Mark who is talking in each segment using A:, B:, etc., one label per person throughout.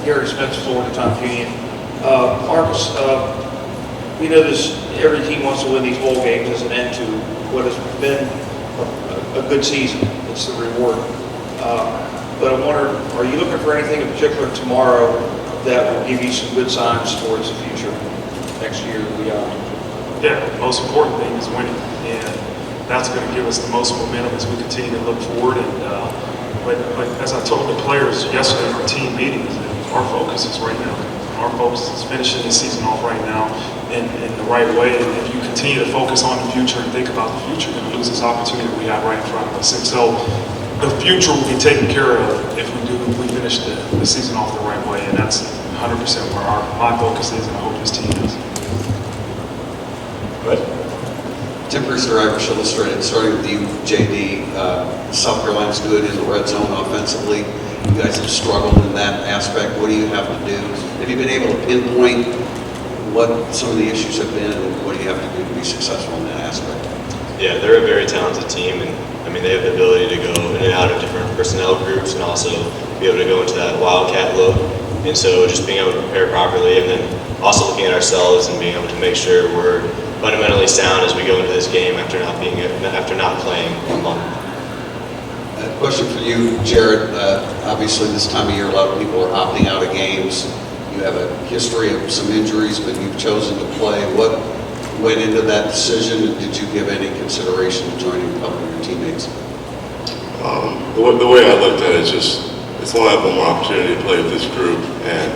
A: Gary Smith, Florida Times Union. Marcus, we know this. Every team wants to win these bowl games as an end to what has been a good season. It's the reward. But I wonder, are you looking for anything in particular tomorrow that will give you some good signs towards the future next year and beyond?
B: Yeah, the most important thing is winning, and that's going to give us the most momentum as we continue to look forward. And but as I told the players yesterday in our team meetings, our focus is right now. Our focus is finishing the season off right now in the right way. And if you continue to focus on the future and think about the future, you're going to lose this opportunity we have right in front of us. And so the future will be taken care of if we finish the season off the right way. And that's 100% where my focus is, and I hope this team is.
C: Good. Tim Priester, Irish Illustrated. Starting with you, JD. South Carolina's good in the red zone offensively. You guys have struggled in that aspect. What do you have to do? Have you been able to pinpoint what some of the issues have been, and what do you have to do to be successful in that aspect?
D: Yeah, they're a very talented team, and I mean, they have the ability to go in and out of different personnel groups and also be able to go into that wildcat look. And so just being able to prepare properly, and then also looking at ourselves and being able to make sure we're fundamentally sound as we go into this game after not playing a month.
C: A question for you, Jarrett. Obviously, this time of year, a lot of people are opting out of games. You have a history of some injuries, but you've chosen to play. What went into that decision? Did you give any consideration to joining a couple of your teammates?
E: The way I looked at it is just, it's one more opportunity to play with this group. And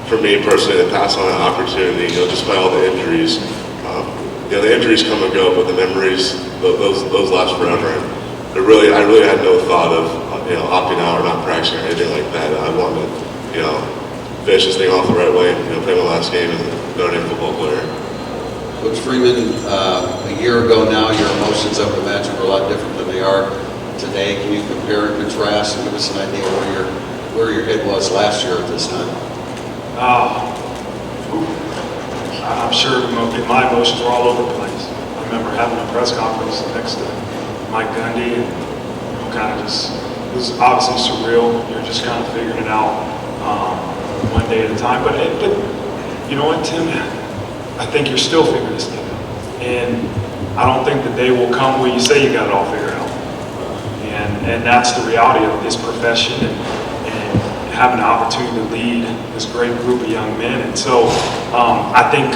E: for me personally, to pass on that opportunity, despite all the injuries, the injuries come and go, but the memories, those last forever. And I really had no thought of, opting out or not practicing or anything like that. I wanted to, finish this thing off the right way and, play my last game as a Notre Dame football player.
C: Coach Freeman, a year ago now, your emotions, I would imagine, were a lot different than they are today. Can you compare and contrast and give us an idea where your head was last year at this time?
B: I'm sure my emotions were all over the place. I remember having a press conference next to Mike Gundy, and kind of just, it was obviously surreal. You're just kind of figuring it out one day at a time. But you know what, Tim? I think you're still figuring this thing out. And I don't think the day will come where you say you got it all figured out. And that's the reality of this profession and having the opportunity to lead this great group of young men. And so I think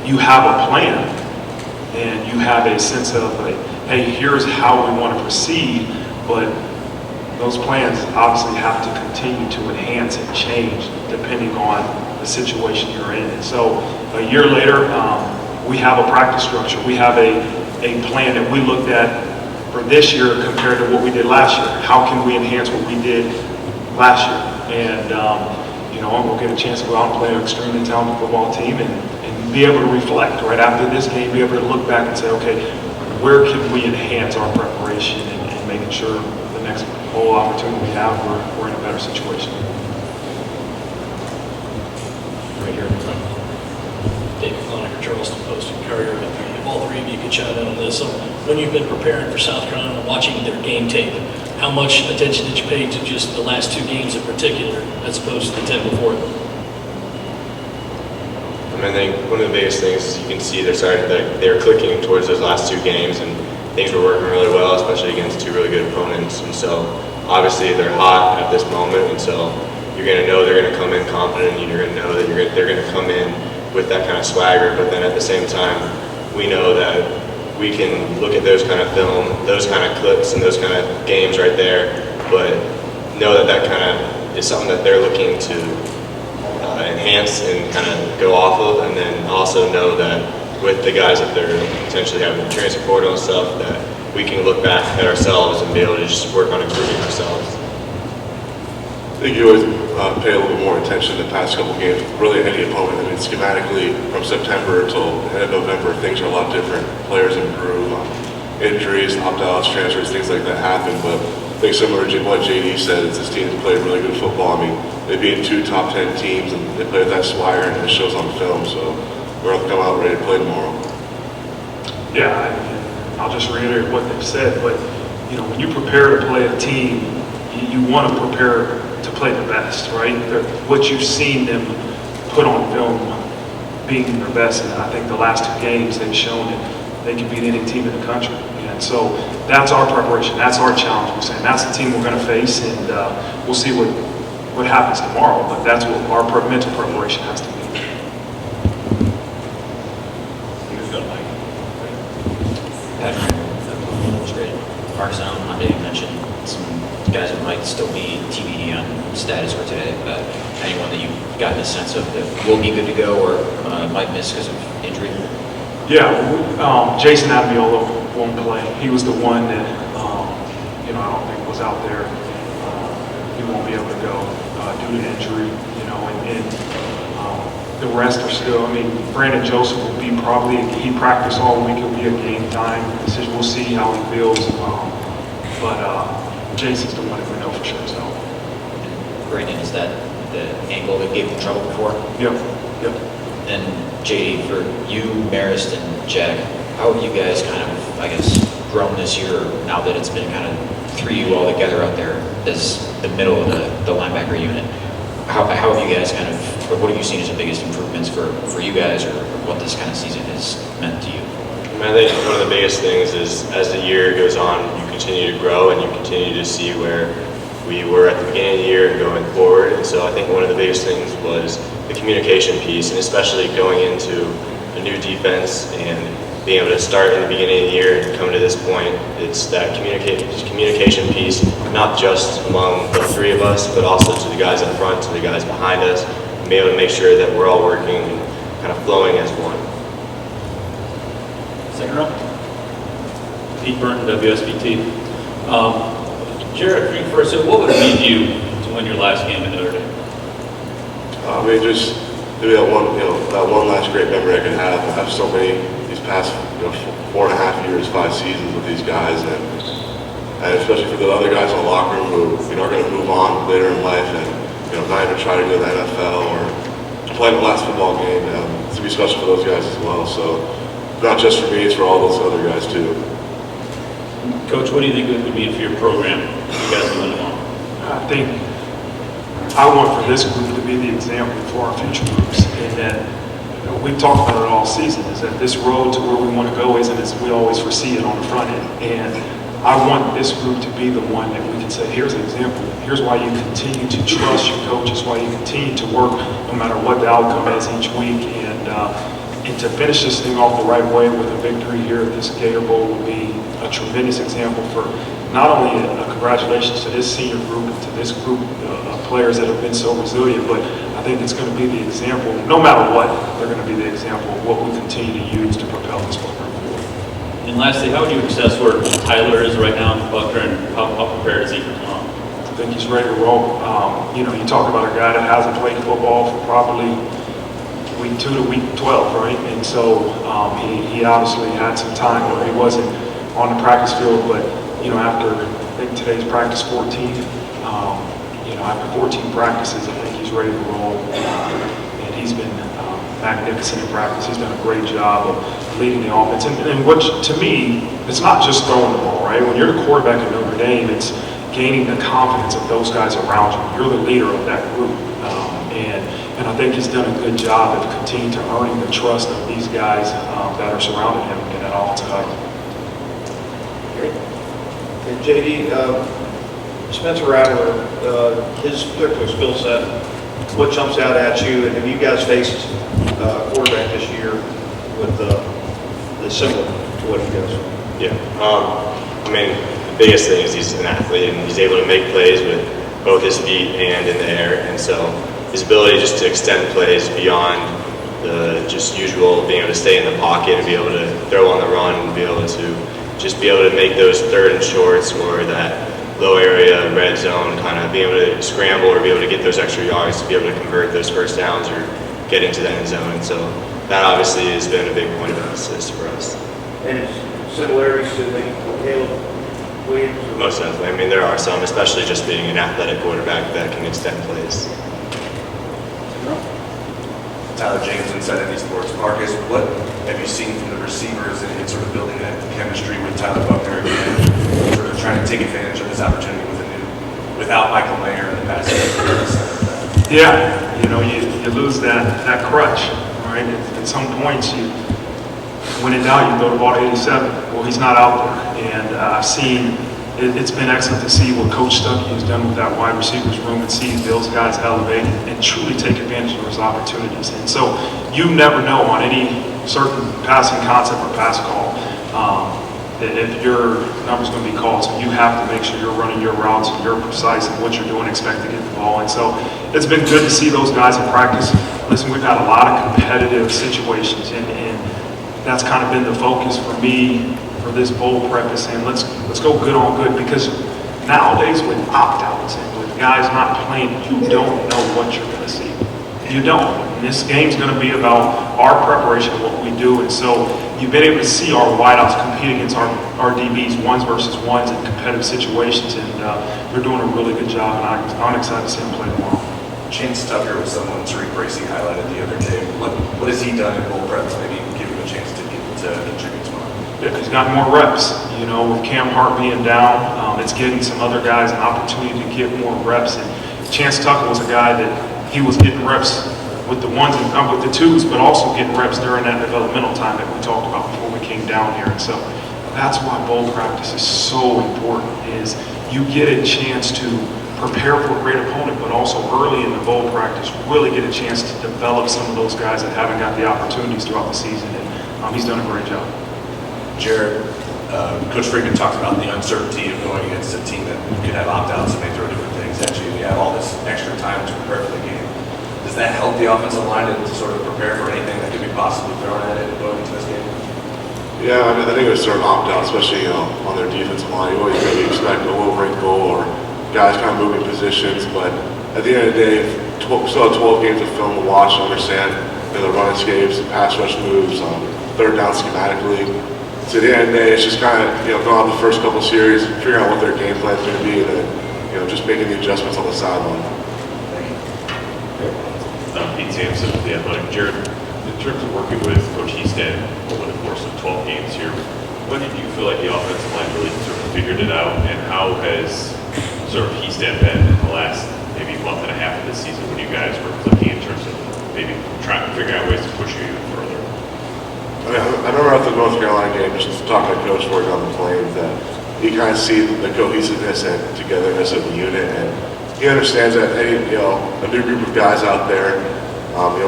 B: you have a plan and you have a sense of, hey, here's how we want to proceed, but those plans obviously have to continue to enhance and change depending on the situation you're in. And so a year later, we have a practice structure. We have a plan that we looked at for this year compared to what we did last year. How can we enhance what we did last year? And we'll get a chance to go out and play an extremely talented football team and be able to reflect right after this game, be able to look back and say, okay, where can we enhance our preparation and making sure the next bowl opportunity we have, we're in a better situation.
F: Right here in front. David Linebacker, Charleston Post, and Courier. If all three of you could chime in on this. So when you've been preparing for South Carolina, watching their game tape, how much attention did you pay to just the last two games in particular, as opposed to the 10 before them?
D: I think one of the biggest things is you can see they're clicking towards those last two games, and things were working really well, especially against two really good opponents. And so obviously they're hot at this moment, and so you're going to know they're going to come in confident, and you're going to know that they're going to come in with that kind of swagger. But then at the same time, we know that we can look at those kind of film, those kind of clips, and those kind of games right there, but know that kind of is something that they're looking to enhance and kind of go off of, and then also know that with the guys that they're potentially having the transfer portal and stuff, that we can look back at ourselves and be able to just work on improving ourselves.
E: I think you always pay a little bit more attention in the past couple games, really any opponent. I mean, schematically, from September until the end of November, things are a lot different. Players improve, injuries, opt-outs, transfers, things like that happen. But I think similar to what JD said, is this team has played really good football. I mean, they beat two top 10 teams, and they play with that swagger, and it shows on film. So we're going to come out ready to play tomorrow.
B: Yeah, I'll just reiterate what they've said, but when you prepare to play a team, you want to prepare to play the best, right? What you've seen them put on film being their best, and I think the last 2 games they've shown that they can beat any team in the country. And so that's our preparation, that's our challenge. We're saying that's the team we're going to face, and we'll see what happens tomorrow, but that's what our mental preparation has to be.
G: Marcus, I didn't mention some guys that might still be TBD on status for today, but anyone that you've gotten a sense of that will be good to go or might miss because of injury?
B: Yeah, Jason Adamiolo won't play. He was the one that, I don't think was out there. He won't be able to go due to injury, and the rest are still, Brandon Joseph will be he practiced all week. It'll be a game time decision. We'll see how he feels. But Jason's the one that we know for sure. So.
G: Brandon, is that the ankle that gave him trouble before?
B: Yep.
G: And JD, for you, Marist, and Jack, how have you guys kind of, grown this year now that it's been kind of 3 of you all together out there as the middle of the linebacker unit? How have you guys or what have you seen as the biggest improvements for you guys, or what this kind of season has meant to you?
D: I think one of the biggest things is as the year goes on, you continue to grow and you continue to see where we were at the beginning of the year and going forward. And so I think one of the biggest things was the communication piece, and especially going into a new defense and being able to start in the beginning of the year and come to this point. It's that communication piece, not just among the 3 of us, but also to the guys up front, to the guys behind us, and be able to make sure that we're all working and kind of flowing as one.
H: Second row. Pete Burton, WSBT. Jarrett, first, so what would lead you to win your last game in Notre Dame?
E: Just maybe that one last great memory I could have. I have so many these past 4.5 years, 5 seasons with these guys, and especially for the other guys in the locker room who are going to move on later in life and not even try to go to the NFL or play the last football game. It's going to be special for those guys as well. So not just for me, it's for all those other guys too.
H: Coach, what do you think it would mean for your program if you guys win tomorrow?
B: I think I want for this group to be the example for our future groups, and that we've talked about it all season, is that this road to where we want to go isn't as we always foresee it on the front end. And I want this group to be the one that we can say, here's an example. Here's why you continue to trust your coaches, why you continue to work no matter what the outcome is each week. And to finish this thing off the right way with a victory here at this Gator Bowl would be a tremendous example for not only congratulations to this senior group and to this group of players that have been so resilient, but I think it's going to be the example, no matter what, they're going to be the example of what we continue to use to propel this program forward.
H: And lastly, how would you assess where Tyler is right now in Buchner, and how prepared is he for tomorrow?
B: I think he's ready to roll. You talk about a guy that hasn't played football for probably week 2 to week 12, right? And so he obviously had some time where he wasn't on the practice field, but after I think today's practice 14, after 14 practices, I think he's ready to roll. And he's been magnificent in practice. He's done a great job of leading the offense. And what, to me, it's not just throwing the ball, right? When you're the quarterback at Notre Dame, it's gaining the confidence of those guys around you. You're the leader of that group. And I think he's done a good job of continuing to earning the trust of these guys that are surrounding him in that offensive line.
A: Great. And JD, Spencer Rattler, his particular skill set, what jumps out at you, and have you guys faced a quarterback this year with the similar to what he does?
D: Yeah. The biggest thing is he's an athlete and he's able to make plays with both his feet and in the air, and so his ability just to extend plays beyond the just usual, being able to stay in the pocket and be able to throw on the run and be able to make those 3rd and shorts or that low area red zone, kind of being able to scramble or be able to get those extra yards to be able to convert those first downs or get into the end zone. And so that obviously has been a big point of emphasis for us.
A: And similarities to the Caleb Williams?
D: Most definitely. There are some, especially just being an athletic quarterback that can extend plays.
I: Tyler James, Inside ND Sports. Marcus, what have you seen from the receivers in sort of building that chemistry with Tyler Buchner again, sort of trying to take advantage of this opportunity without Michael Mayer and pass.
B: Yeah, you know, you lose that crutch, right? At some points, when in doubt, you throw the ball to 87. Well, he's not out there. And I've seen, it's been excellent to see what Coach Stuckey has done with that wide receivers room and see those guys elevate and truly take advantage of those opportunities. And so you never know on any certain passing concept or pass call if your number's going to be called. So you have to make sure you're running your routes and you're precise in what you're doing, expect to get the ball. And so it's been good to see those guys in practice. Listen, we've had a lot of competitive situations, and that's kind of been the focus for me for this bowl prep, is saying let's go good on good, because nowadays with opt-outs and with guys not playing, you don't know what you're going to see. You don't. And this game's going to be about our preparation of what we do, and so you've been able to see our wideouts compete against our DBs, ones versus ones in competitive situations, and they're doing a really good job, and I'm excited to see them play tomorrow.
I: Chance Tucker was someone Tariq Bracy highlighted the other day. What has he done in bowl prep to maybe give him a chance to get to contribute tomorrow?
B: Yeah, he's got more reps. You know, with Cam Hart being down, it's getting some other guys an opportunity to get more reps. And Chance Tucker was a guy that he was getting reps with the ones and with the twos, but also getting reps during that developmental time that we talked about before we came down here. And so that's why bowl practice is so important, is you get a chance to prepare for a great opponent, but also early in the bowl practice, really get a chance to develop some of those guys that haven't got the opportunities throughout the season, and he's done a great job.
I: Jarrett, Coach Freeman talked about the uncertainty of going against a team that could have opt-outs and may throw different things at you, and you have all this extra time to prepare for the game. Does that help the offensive line to sort of prepare for anything that could be possibly thrown at it going into this game?
E: Yeah, I mean, I think it was sort of opt-out, especially on their defensive line. You always maybe expect a low-ranked goal or guys kind of moving positions, but at the end of the day, we still have 12 games of film to watch and understand the run escapes, the pass rush moves, third down schematically. So at the end of the day, it's just kind of going on the first couple series, figuring out what their game plan is going to be, and then just making the adjustments on the sideline.
J: Pete Sampson with the Athletic. Jarrett, in terms of working with Coach Hiestand over the course of 12 games here, when did you feel like the offensive line really sort of figured it out, and how has sort of Hiestand been in the last maybe month and a half of this season when you guys were clicking in terms of maybe trying to figure out ways to push you even further?
E: I remember at the North Carolina game, just talking to Coach working on the planes, that he kind of sees the cohesiveness and togetherness of the unit, and he understands that a new group of guys out there.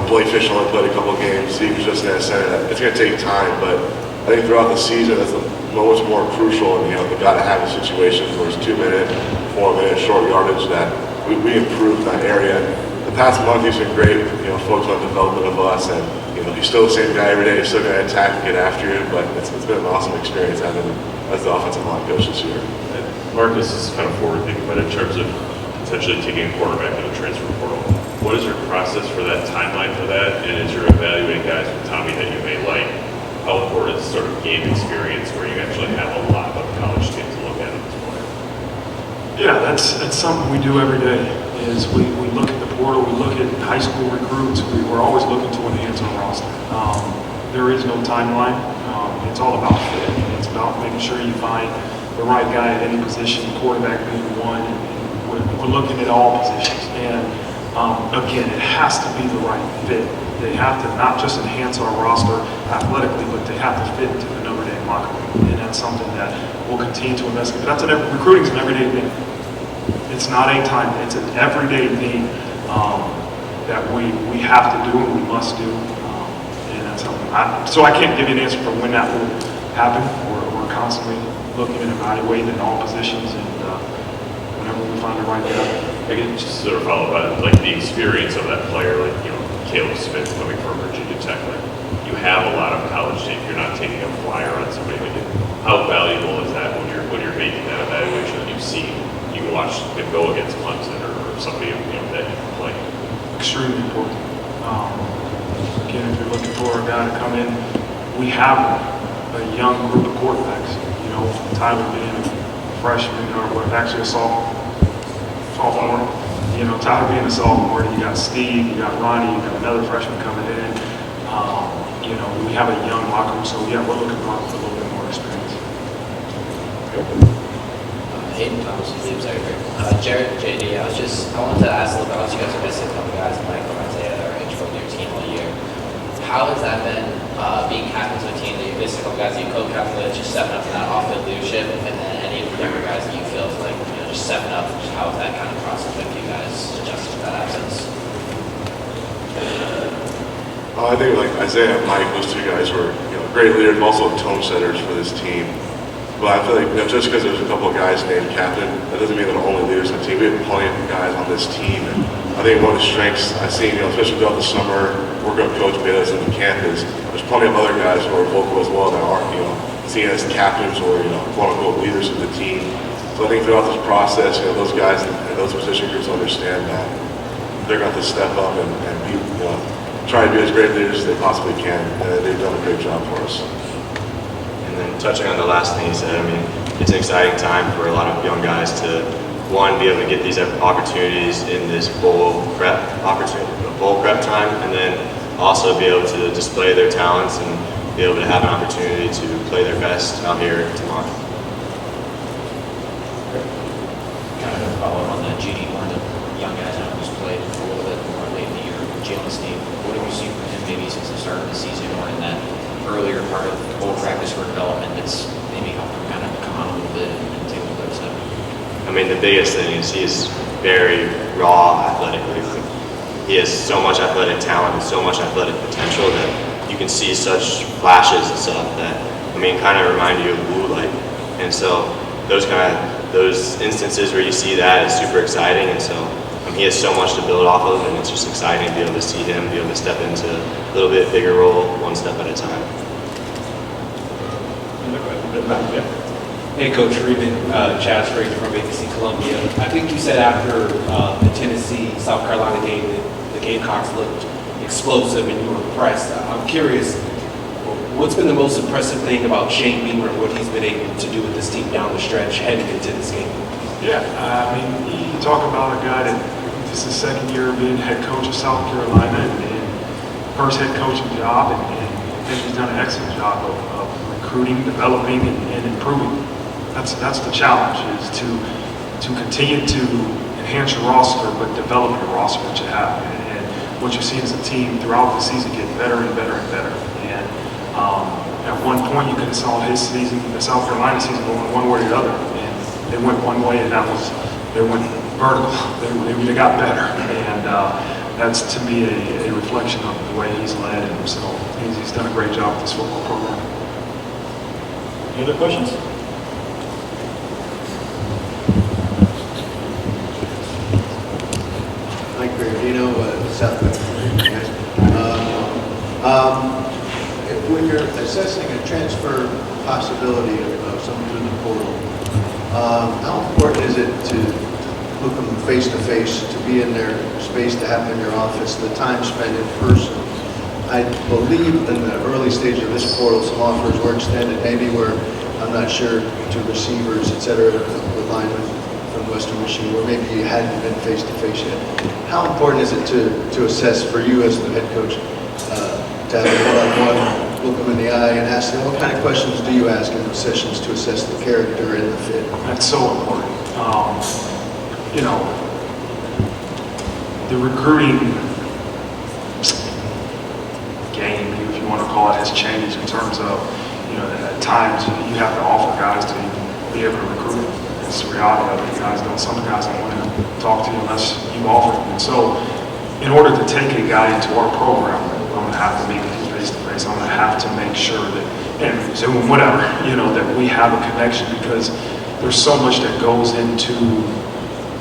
E: Blake Fish only played a couple of games. He was just in that center. It's going to take time, but I think throughout the season, that's the moments more crucial, and the guy to have in situations where it's 2-minute, 4-minute short yardage that we improved that area. The past month he's been great. Folks on development of us, and he's still the same guy every day. He's still going to attack and get after you, but it's been an awesome experience having him as the offensive line coach this year.
J: And Marcus is kind of forward-thinking, but in terms of potentially taking a quarterback in the transfer portal, what is your process for that, timeline for that, and as you're evaluating guys with Tommy that you may like, how important is sort of game experience where you actually have a lot of college teams to look at this point?
B: Yeah, that's something we do every day, is we look at the portal, we look at high school recruits, we're always looking to enhance our roster. There is no timeline. It's all about fit. It's about making sure you find the right guy at any position, quarterback being one, and we're looking at all positions. And again, it has to be the right fit. They have to not just enhance our roster athletically, but they have to fit into the Notre Dame locker room. And that's something that we'll continue to investigate. Recruiting is an everyday thing. It's not a time, it's an everyday thing that we have to do and we must do. And that's something, so I can't give you an answer for when that will happen. We're constantly looking and evaluating in all positions, and whenever we find the right guy.
J: I can just sort of follow up like the experience of that player, like Caleb Smith coming from Virginia Tech. Like, you have a lot of college tape. You're not taking a flyer on somebody like it. How valuable is that when you're making that evaluation? You've seen, you watch him go against Clemson or somebody that you can play.
B: Extremely important. Again, if you're looking for a guy to come in, we have a young group of quarterbacks. Tyler being a freshman, or actually a sophomore. Tyler being a sophomore, you got Steve, you got Ronnie, you got another freshman coming in. We have a young locker room, so yeah, we're looking for a little bit more experience.
K: Hayden Thomas from Leaves Everett. Jarrett, JD, I wanted to ask a little bit about you guys. Have missed a couple guys, Michael and Isaiah, that are integral to your team all year. How has that been being captain of a team that you missed a couple guys that you co-captain with, just stepping up to that off-field leadership, and then any of the younger guys that you feel like, just stepping up? Just how has that kind of process been for you guys adjusting to that absence?
E: I think like Isaiah and Mike, those two guys were great leaders, and also tone setters for this team. But I feel like just because there's a couple of guys named captain, that doesn't mean they're the only leaders on the team. We have plenty of guys on this team, and I think one of the strengths I've seen, especially throughout the summer, working with Coach Meadows and the campus, there's plenty of other guys who are vocal as well that are seen as captains or quote unquote leaders of the team. So I think throughout this process, those guys and those position groups understand that they're going to have to step up and be, try to be as great leaders as they possibly can. And they've done a great job for us.
D: And then touching on the last thing he said, I mean, it's an exciting time for a lot of young guys to, one, be able to get these opportunities in this bowl prep time, and then also be able to display their talents and be able to have an opportunity to play their best out here tomorrow.
G: Kind of a follow-up on that, GD, one of the young guys I know who's played a little bit more late in the year, Jaylen Sneed. What have you seen from him maybe since the start of the season or in that earlier part of bowl practice or development that's maybe helped him kind of come on a little bit and take a little bit of step?
D: I mean, the biggest thing is he is very raw athletically. He has so much athletic talent and so much athletic potential that you can see such flashes and stuff that, kind of remind you of blue light. And so those instances where you see that is super exciting. And so he has so much to build off of, and it's just exciting to be able to see him be able to step into a little bit bigger role, one step at a time.
L: Hey, Coach Freeman, Chad Frazier from ABC Columbia. I think you said after the Tennessee-South Carolina game that the Gamecocks looked explosive and you were impressed. I'm curious, what's been the most impressive thing about Shane Beamer and what he's been able to do with this team down the stretch heading into this game?
B: Yeah, you talk about a guy that this is his second year being head coach of South Carolina and first head coaching job, and I think he's done an excellent job of recruiting, developing, and improving. That's the challenge, is to continue to enhance your roster, but develop your roster that you have. And what you see is a team throughout the season get better and better and better. And at one point, you could have saw his season, the South Carolina season, going one way or the other. And they went one way, and they went vertical. They got better. And that's, to me, a reflection of the way he's led. And so he's done a great job with this football program.
F: Any other questions?
M: Mike Bernardino, South Carolina. When you're assessing a transfer possibility of someone through the portal, how important is it to look them face to face, to be in their space, to have them in your office, the time spent in person? I believe in the early stage of this portal, some offers were extended, maybe where, I'm not sure, to receivers, et cetera, with linemen from Western Michigan, where maybe you hadn't been face-to-face yet. How important is it to assess for you as the head coach, to have a one-on-one, look them in the eye and ask them, what kind of questions do you ask in those sessions to assess the character and the fit?
B: That's so important. The recruiting game, if you want to call it, has changed in terms of, at times you have to offer guys to be able to recruit. It's the reality of it. Some guys don't want to talk to you unless you offer them. And so, in order to take a guy into our program, I'm going to have to meet with him face to face. I'm going to have to make sure that, and Zoom, whatever, that we have a connection, because there's so much that goes into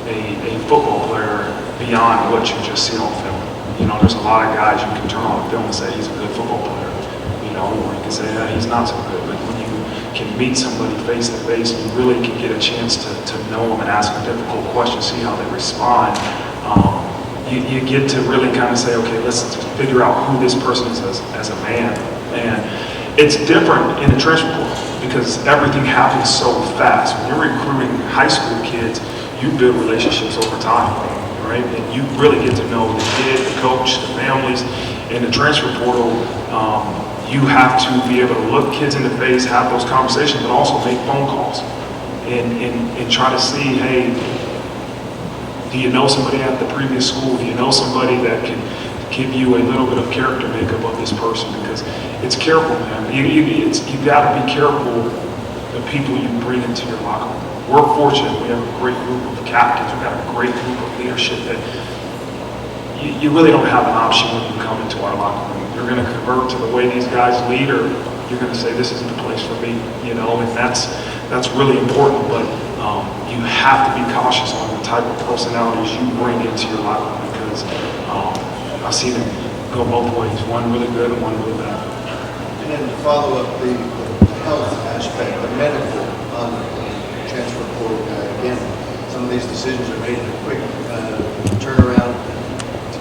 B: a football player beyond what you just see on film. There's a lot of guys you can turn on film and say he's a good football player, or you can say he's not so good. But when you can meet somebody face to face, you really can get a chance to know them and ask them difficult questions, see how they respond. You get to really kind of say, okay, let's just figure out who this person is as a man. And it's different in the transfer portal because everything happens so fast. When you're recruiting high school kids, you build relationships over time, right? And you really get to know the kid, the coach, the families. In the transfer portal, you have to be able to look kids in the face, have those conversations, but also make phone calls. and try to see, hey, do you know somebody at the previous school? Do you know somebody that can give you a little bit of character makeup of this person? Because it's careful, man. You got to be careful the people you bring into your locker room. We're fortunate. We have a great group of captains. We've got a great group of leadership that you really don't have an option when you come into our locker room. You're going to convert to the way these guys lead, or you're going to say, this isn't the place for me, and that's really important. But you have to be cautious on the type of personalities you bring into your locker room, because I've seen it go both ways, one really good and one really bad.
M: And then to follow up the health aspect, the medical on the transfer portal, again, some of these decisions are made in a quick turnaround.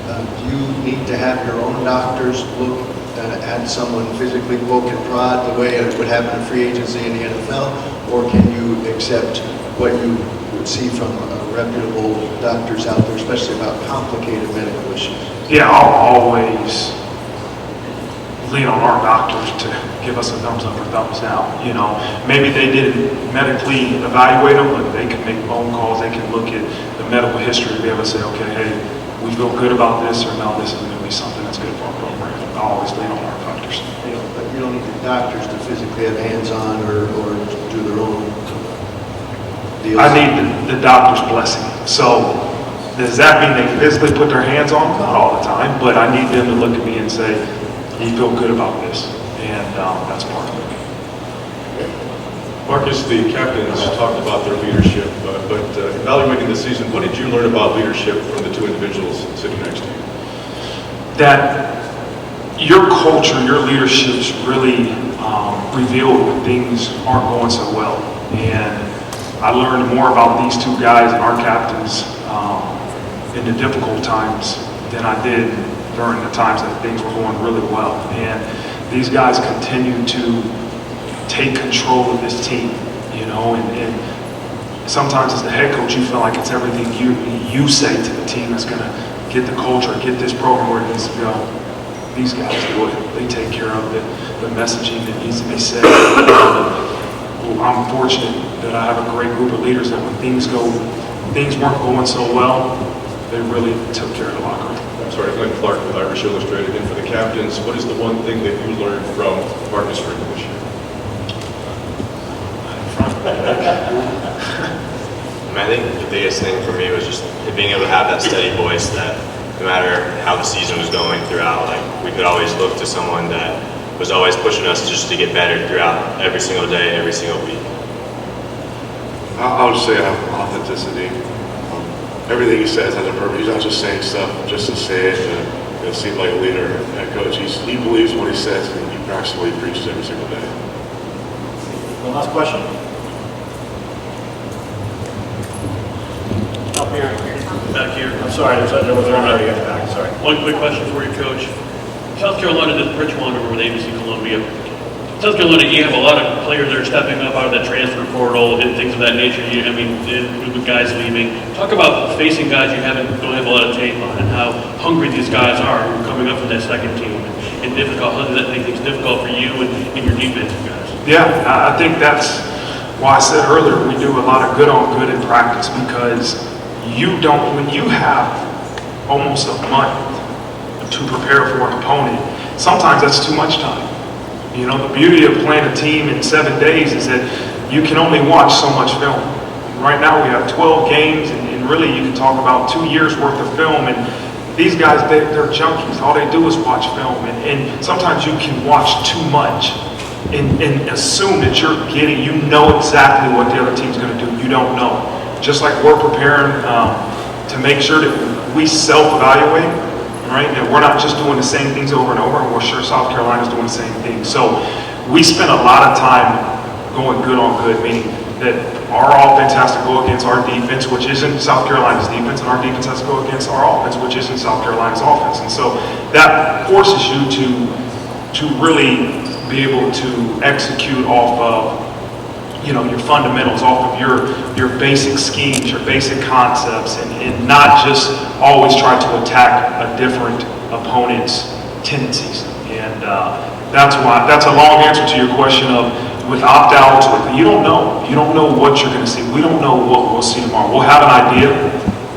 M: Do you need to have your own doctors look at someone physically, poke and prod, the way it would happen in free agency in the NFL, or can you accept what you would see from reputable doctors out there, especially about complicated medical issues?
B: Yeah, I'll always lean on our doctors to give us a thumbs up or thumbs down. Maybe they didn't medically evaluate them, but they can make phone calls. They can look at the medical history and be able to say, okay, hey, we feel good about this, or no, this isn't going to be something that's good for our program. I'll always lean on our doctors.
M: But you don't need the doctors to physically have hands-on or do their own deals.
B: I need the doctor's blessing. So does that mean they can physically put their hands on? Not all the time, but I need them to look at me and say, we feel good about this, and that's part of it.
J: Marcus, the captains talked about their leadership, but evaluating the season, what did you learn about leadership from the two individuals sitting next to you?
B: That your culture, your leadership's really revealed when things aren't going so well. And I learned more about these two guys and our captains in the difficult times than I did during the times that things were going really well. And these guys continue to take control of this team, and sometimes as the head coach, you feel like it's everything you say to the team that's going to get the culture, get this program where it needs to go. These guys do it. They take care of the messaging that needs to be said. I'm fortunate that I have a great group of leaders that when things weren't going so well, they really took care of the locker room.
J: I'm sorry, Glenn Clark with Irish Illustrated. And for the captains, what is the one thing that you learned from Marcus Freeman this year?
D: I think the biggest thing for me was just being able to have that steady voice that no matter how the season was going throughout, we could always look to someone that was always pushing us just to get better throughout every single day, every single week.
E: I would say authenticity. Everything he says has a purpose. He's not just saying stuff just to say it. It seems like a leader, head coach. He believes what he says, and he practices what he preaches every single day.
N: One last question. Up here.
H: Back here.
N: I'm sorry, there was already at the back, sorry.
H: One quick question for you, Coach. South Carolina did pretty well over with ABC Columbia. South Carolina, you have a lot of players that are stepping up out of the transfer portal and things of that nature. With guys leaving. Talk about facing guys you don't have a lot of tape on, and how hungry these guys are who are coming up from that second team, and difficult. How does that make things difficult for you and your defensive guys?
B: Yeah, I think that's why I said earlier we do a lot of good on good in practice, because when you have almost a month to prepare for an opponent, sometimes that's too much time. The beauty of playing a team in 7 days is that you can only watch so much film. Right now we have 12 games, and really you can talk about 2 years worth of film, and these guys, they're junkies. All they do is watch film, and sometimes you can watch too much and assume that you know exactly what the other team's going to do. You don't know. Just like we're preparing to make sure that we self-evaluate, right? That we're not just doing the same things over and over, and we're sure South Carolina's doing the same thing. So we spend a lot of time going good on good, meaning that our offense has to go against our defense, which isn't South Carolina's defense, and our defense has to go against our offense, which isn't South Carolina's offense. And so that forces you to really be able to execute off of your fundamentals, off of your basic schemes, your basic concepts, and not just always try to attack a different opponent's tendencies. And that's a long answer to your question of with opt-outs, you don't know. You don't know what you're going to see. We don't know what we'll see tomorrow. We'll have an idea.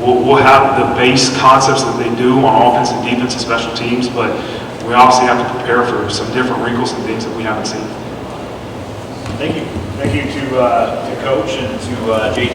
B: We'll have the base concepts that they do on offense and defense and special teams, but we obviously have to prepare for some different wrinkles and things that we haven't seen.
N: Thank you. Thank you to Coach and to JD.